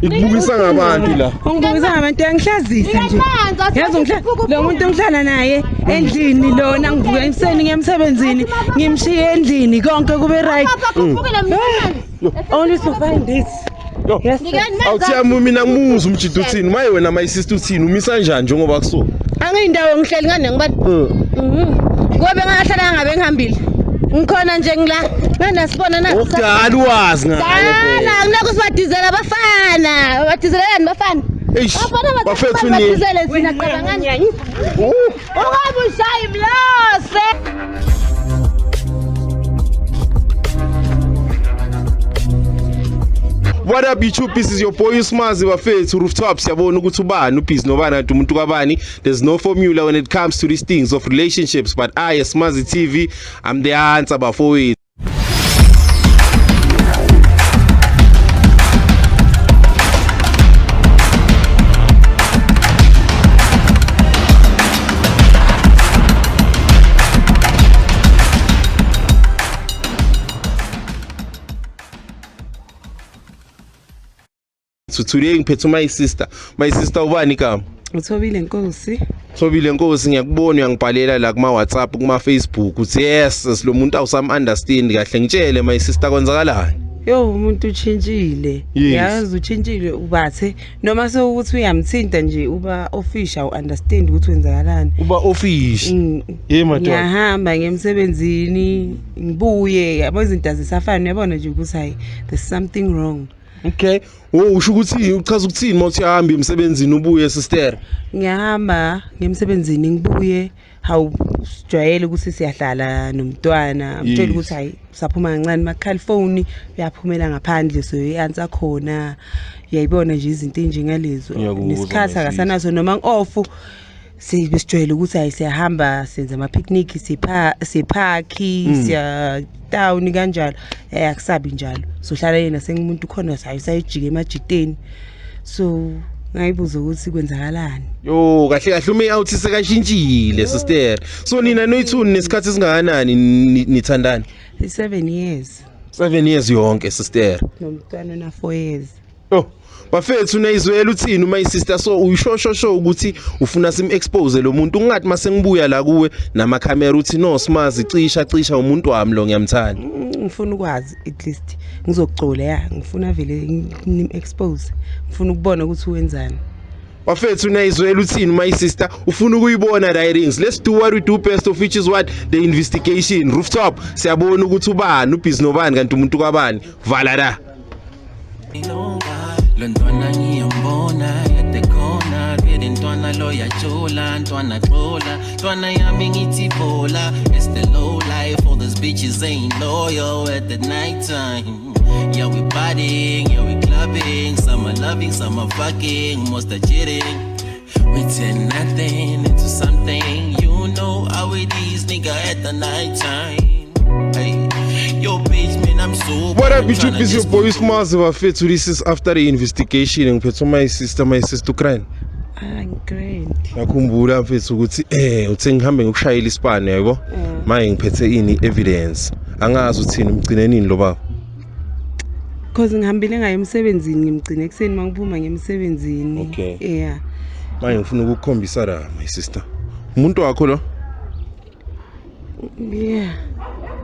Ikubukisa ngabantu la. Ungibukisa ngabantu yangihlazisa nje. Yazi lo muntu engihlala naye endlini lona ngivuka ekuseni ngemsebenzini ngimshiye endlini konke kube right. Only to find this. Yes. Awuthiyami mina ngimuza umjida uthini maye wena my sister uthini umisa kanjani njengoba kuso. Angiyindawo ngihleli ngane ngibani. Ngobe ngahlala ngabe ngihambile. Ngikhona nje ngila. Ngana sibona na. Ukudala uwazi ngayo. Dala ngiloko sibadizela abafana. Badizelelani bafana? Bafethu ni. Badizele zina cabangani. Ungabe ushayi mlose. What up YouTube, this is your boy Usmazi bafethu Rooftop. Siyabona ukuthi ubani ubhizi nobani kanti umuntu kabani. There's no formula when it comes to these things of relationships, but I Usmazi TV, I'm the answer bafowethu. So today ngiphethe my sister ubani igama? Uthobile Nkosi. Thobile Nkosi, ngiyakubona uyangibhalela la kuma WhatsApp kuma Facebook uthi yes silo muntu awusam understand kahle, ngitshele my sister kwenzakalani? Yo umuntu uchintshile. Yazi uchintshile ubathe noma sewukuthi uyamthinta nje uba official understand ukuthi wenzakalani. Uba official. Madodana. Ngiyahamba ngemsebenzini ngibuye yabo izinto azisafani uyabona nje ukuthi hayi there's something wrong. Okay. Usho ukuthi uchaza ukuthini mawuthi ahamba emsebenzini ubuye sister? Ngiyahamba ngemsebenzini ngibuye sijwayele ukuthi siyahlala nomntwana mtshela ukuthi hayi saphuma kancane makhali phone uyaphumela ngaphandle so uyanswer khona uyayibona nje izinto njengalezo nesikhathi akasanaso noma ngi-off sijwayele ukuthi hayi siyahamba senza ama picnic siparki siya town kanjalo akusabi njalo sohlala yena sengumuntu khona sayijike emajiteni so ngayibuza ukuthi kwenzakalani. Yo kahle kahle ume out sekashintshile sister. So nina noyithuni nesikhathi singakanani nithandana? 7 years. 7 years yonke sister. Nomntwana na 4 years. Oh bafethu unayizwela uthini my sister, so uyishosho ukuthi ufuna sim expose lo muntu ungathi mase ngibuya la kuwe nama camera uthi no Smazi cisha umuntu wami lo ngiyamthanda. Ngifuna ukwazi at least ngizokucola ngifuna vele nim expose ngifuna ukubona ukuthi wenzani. Bafethu unayizwela uthini my sister, ufuna ukuyibona the rings. Let's do what we do best of, which is what the investigation. Rooftop siyabona ukuthi ubani ubhizi nobani kanti umuntu kabani. Vala la. Lontwana ngiyambona yatekona vele ntwana lo yajola ntwana xola ntwana yami ngithi bola. It's the low life, all these bitches ain't loyal at the night time. Yeah we partying, yeah we clubbing, some are loving, some are fucking, most are cheating. We turn nothing into something, you know how it is nigga at the night time. Hey. Yo bitch man I'm so. What up YouTube, is your boy Usmazi bafethu. This is after the investigation ngiphethe my sister Ukraine. Great. Ngakhumbula mfethu ukuthi uthe ngihambe ngokushayela isipane yabo. Manje ngiphethe ini evidence. Angazi uthini umgcine nini lo baba? Because ngihambile ngaye emsebenzini ngimgcine ekseni mangiphuma ngemsebenzini. Okay. Yeah. Manje ngifuna ukukhombisa la my sister. Umuntu wakho lo? Yeah.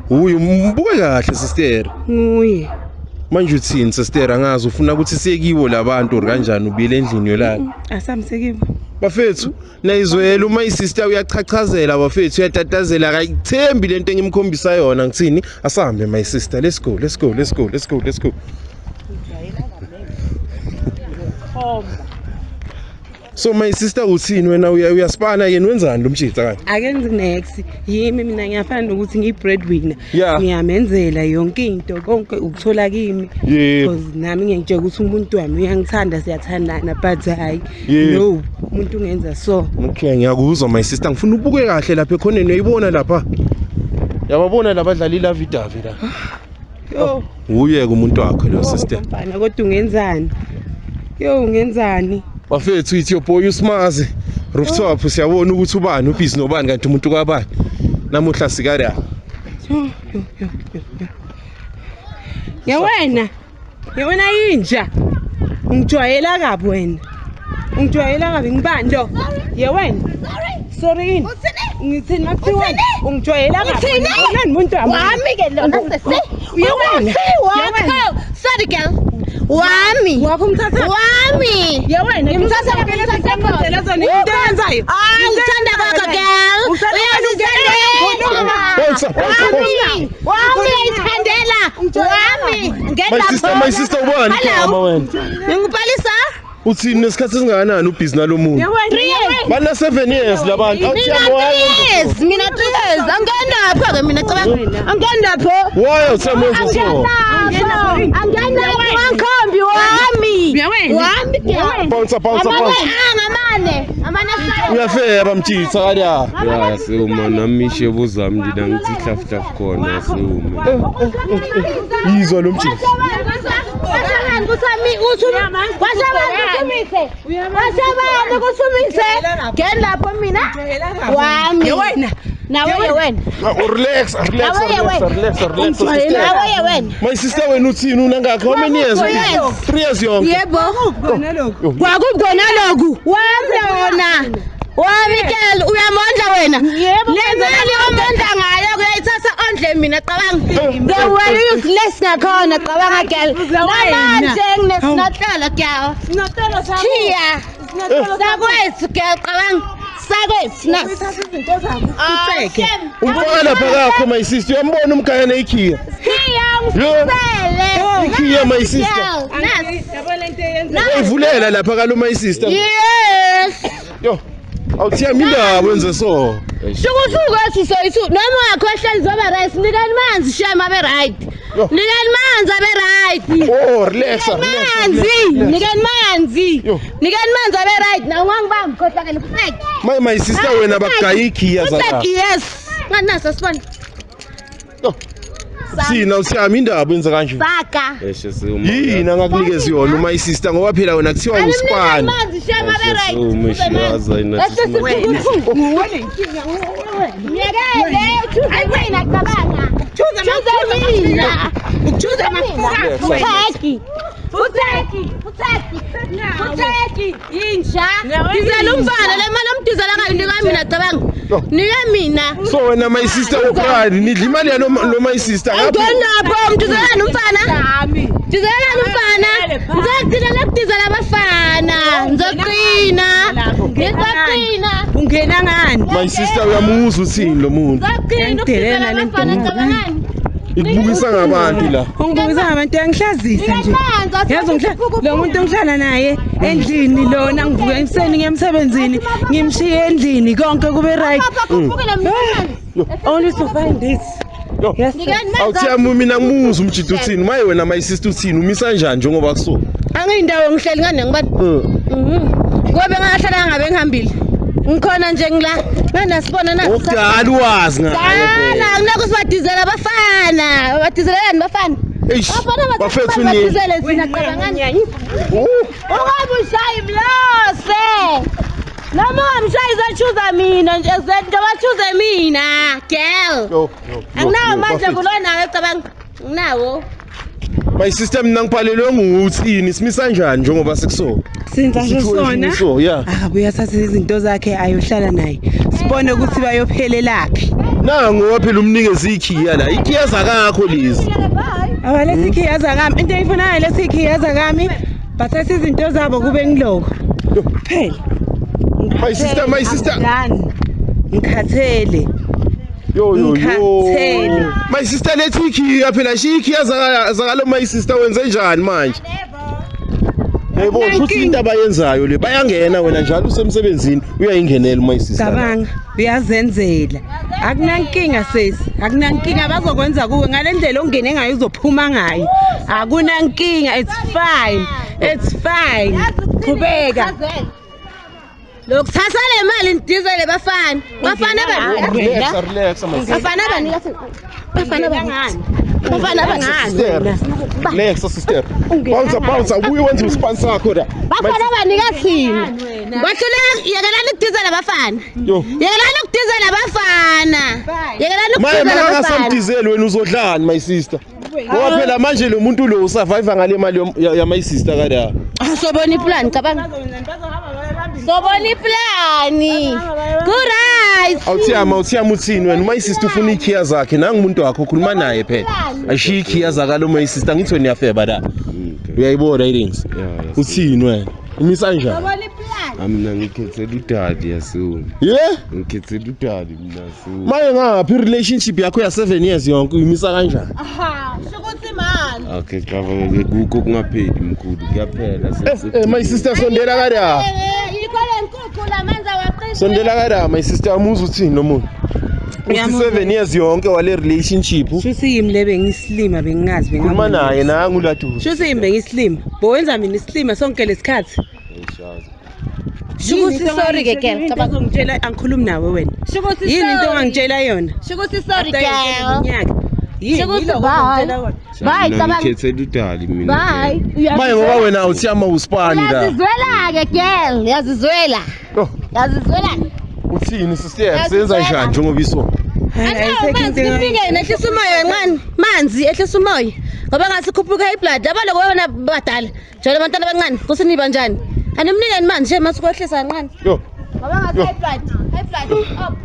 Uyu mbuke kahle sister. Nguye. Manje uthini sister, angazi ufuna ukuthi siyekiwo labantu kanjani ubile endlini yolala? Asamsekibo. Bafethu nayizwela my sister uyachachazela bafethu uyatatazela akayithembi lento engimkhombisa yona ngithini asambe my sister. Let's go. So my sister uthini wena uyaspana yena wenzani lo mshitsi kanje? Akenzi next yimi mina ngiyafana ukuthi ngiyi-breadwinner. Yeah. Ngiyamenzela yonke into konke ukuthola kimi. Because nami ngiyangitshela ukuthi umuntu wami uyangithanda siyathandana but hayi no umuntu ungenza so. Okay ngiyakuzwa my sister, ngifuna ubuke kahle lapha ekhoneni uyayibona lapha. Yababona labadlali la Vidavi la. Yo uye kumuntu wakho lo sister. Mfana kodwa ungenzani? Yo ungenzani? Bafethu ithi your boy Usmazi Rooftop siyabona ukuthi ubani ubhizi nobani kanti umuntu kabani. Namuhla sikara. Yawena inja. Ungijwayela kabi wena. Ungijwayela kabi ngibani lo? Ye wena. Sorry yini? Ngithini makuthiwa ungijwayela kabi. Nani umuntu wami ke lona sese. Uyewena. Sorry girl. Wami. Wakho umthatha. Wami. Ye wena ngimthatha ngempela sisaqedela zona into yenzayo. Ngithanda kwakho girl. Wami ayithandela. Wami. My sister ubani khama wena? Ngikubhalisa? Uthini nesikhathi singakanani ubhizi nalomuntu? 3 years. Bana 7 years labantu. Mina 3 years. Angenapho ke mina cabanga. Angenapho. Why uthamwenza so? Angenapho angikhombi wami. Wami ke. Bounce. Amane. Uyafeba mtshitha kala. Ya siuma namishe buzami ndina ngithi hlafhlaf khona siuma. Yizwa lo mtshitha. Ngeni lapho mina wami nawe wena Relax. nawe wena My sister wena uthini unangakho how many years? 3 years yonke. yebo kwakubona lokhu wami wami ke uyamondla wena lezali omondla ngayo kuyayithatha ondle mina qabanga ngewela useless ngakhona qabanga girl namanje nginesinatlela girl sinatlela sakho chia sakwethu girl qabanga sakwethu na izinto zakho utseke. Umfana lapha kakho my sister uyambona umgaya neikhiya. Ikhiya my sister. Yabona into eyenza. Uyivulela lapha kalo my sister. Yes. Yo. Awuthiya indaba wenze so. Sukuthi soyithu noma wakhohla izoba right nikani manzi shema be right. Nikani manzi abe right. Oh, relax. Nikani manzi abe right na ungangibamba khohla ke lipheke. My sister wena bakugaya ikhiya zakho. Yes. Nganasa sibona. Sina usiyami indaba wenza kanje. Saka. Eshe siuma. Yini angakunikeza yona my sister ngoba phela wena kuthiwa uSpan. Manzi shema be right. Umshiyaza ina. Ngiyekele uwena cabanga. Mina. Ukuchuza mafuka. Futheki. Inja. Dizela umfana le mali omdizela ngayo nika mina cabanga. Nika mina. So wena my sister ukrani nidla imali ya lo my sister ngapha. Ngonapho umdizela umfana. Dizela umfana. Ngizodizela abafana. Ngizoqina. Ungena ngani? My sister uyamuza uthini lo muntu? Ngidela le nto. Ikubukisa ngabantu la. Ungibukisa ngabantu yangihlazisa nje. Yazi lo muntu engihlala naye endlini lona ngivuka emseni ngemsebenzini ngimshiye endlini konke kube right. Only to find this. Yes. Awuthiya mina ngimuza umjito uthini maye wena my sister uthini umisa kanjani njengoba kuso? Angiyindawo ngihleli ngane ngibani? Ngobe ngahlala ngabe ngihambile. Ngikhona nje ngila. Nganasibona na. Ukudala uwazi ngayo. Dala ngeke usibadizela abafana. Badizelelani bafana? Bafethu ni. Badizele sina cabangani. Ungabe ushayi mlose. Noma ngamshayi zochuza mina nje zento bachuze mina. Girl. Anginawo manje kulona wecabanga. Nginawo. My sister mina ngiphalelwe nguthini simisa kanjani njengoba sekuso? Sinza nje sona. So yeah. Akabuya thatha izinto zakhe ayohlala naye. Sibone ukuthi bayophelelaphi. Nango phela umnikezi ikhiya la. Ikhiya zakakho lezi. Awalethi ikhiya zakami. Into eyifunayo lethi ikhiya zakami. Bathatha izinto zabo kube ngiloko. Phela. My sister. Ngikhathele. Yo. Ngikhathele. My sister lethi ikhiya phela shikhiya zakalo my sister wenze njani manje? Yebo futhi into abayenzayo le bayangena wena njalo usemsebenzini uyayingenela my sister. Cabanga uyazenzela. Akunankinga sesi. Akunankinga bazokwenza kuwe ngalendlela ongene ngayo uzophuma ngayo. Akunankinga it's fine. Qhubeka. Lokuthatha le mali ndizele bafana. Bafana bani? Relax my sister. Bafana bani? Bafana bani? Bafana bani? Relax sister. Bounce ubuye wenza usponsor wakho la. Bafana bani kathini? Bahlule yekelani ukudizela abafana. Yekelani ukudizela abafana. Yekelani ukudizela abafana. abafana. Maye wena uzodlani my sister. Ngoba phela manje lo muntu lo usurvive ngale mali ya my sister kada. Sobona iplan cabanga. Sobona iplani. Good. Awuthiyama uthini wena my sister ufuna ikhiya zakhe nanga umuntu wakho ukhuluma naye phela ashiya ikhiya zakalo my sister ngithi wena uyafeba la uyayibona idings uthini wena umisa kanjani Sobona iplani. Mina ngikhethela udali yasona. yeah Ngikhethela udali mina sona. maye ngaphi relationship yakho ya 7 years yonke uyimisa kanjani Aha, shukuthi man. Okay, cabanga kukho kungapheli mkhulu kuyaphela my sister sondela kada Yikho lenkukhu lamanza waqisha. sondela kada my sister amuza uthini nomuntu uthi 7 years yonke wale relationship Shuthi yimi lebe ngislima bengazi khuluma naye nanga ulathu Shuthi yimi bengislima. Bowenza mina islima sonke lesikhathi. Shukuthi sorry ke girl. Cabanga. Ngitshela angikhulumi nawe wena. Shukuthi Yini into sorry. ongangitshela yona? Shukuthi sorry After girl. iminyaka. Yini Shukuthi yilo bye. ongangitshela wona? Bye cabanga. Ngikhethela udali mina. Bye. maye ngoba wena awuthiyama uspani la Yazizwela ke girl. Yazizwela. Oh, Yazizwela. uthini sister senza njani njengoba iso Manzi ehlisa umoya kancane. Manzi ehlisa umoya. Ngoba ngasikhuphuka iblood. Abaloko wena badala. Njalo abantwana abancane kusiniba njani? Animnikeni manje nje masikwehlisa kancane. yo Ngoba ngasi high blood up.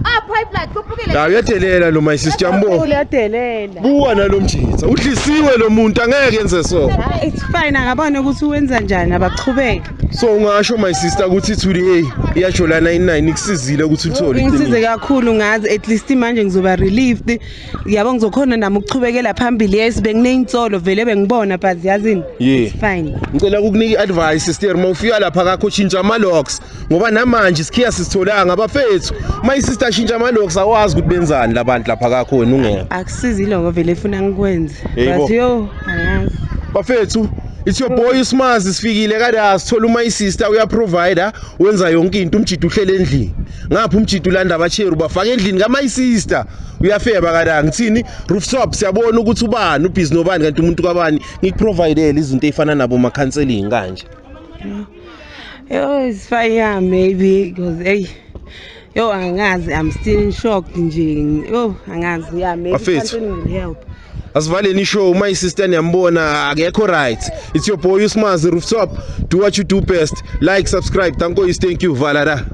Up high blood kuphukile. la uyadelela lo my sister yambo Uyadelela. buwa nalomjitha udlisiwe lo muntu angeke yenze so It's fine akabona ukuthi uwenza njani abachubeke. so ungasho my sister ukuthi today iyasho la 99 ikusizile ukuthi uthole Ngisize kakhulu ngazi at least manje ngizoba relieved. Yabo ngizokhona nami ukuchubekela phambili yes bengineyintsolo vele bengibona but yazini. Yeah. It's fine. ngicela ukukunika advice sister mawufika lapha kakho chinja ama locks ngoba namanje sikhiya sisitholanga abafethu my sister shintsha ama locks awazi ukuthi benzani labantu lapha kakho wena ungeke Akusizi lokho vele efuna ngikwenze. Yebo. But yo angazi. bafethu it's your boy uSmazi sifikile kada sithola my sister uya provider wenza yonke into umjito uhlele endlini ngapha umjito ulanda abacheru bafaka endlini ka my sister uyafeba kada ngithini rooftop siyabona ukuthi ubani ubhizi nobani kanti umuntu kabani ngikuprovidele izinto ezifana nabo ma counseling kanje Yo it's fine yeah, maybe because hey yo angazi I'm still shocked nje. Yo angazi yeah maybe Bafethu. something will help. asivaleni show my sister niyambona akekho right it's your boy uSmazi rooftop do what you do best like subscribe thank you vala la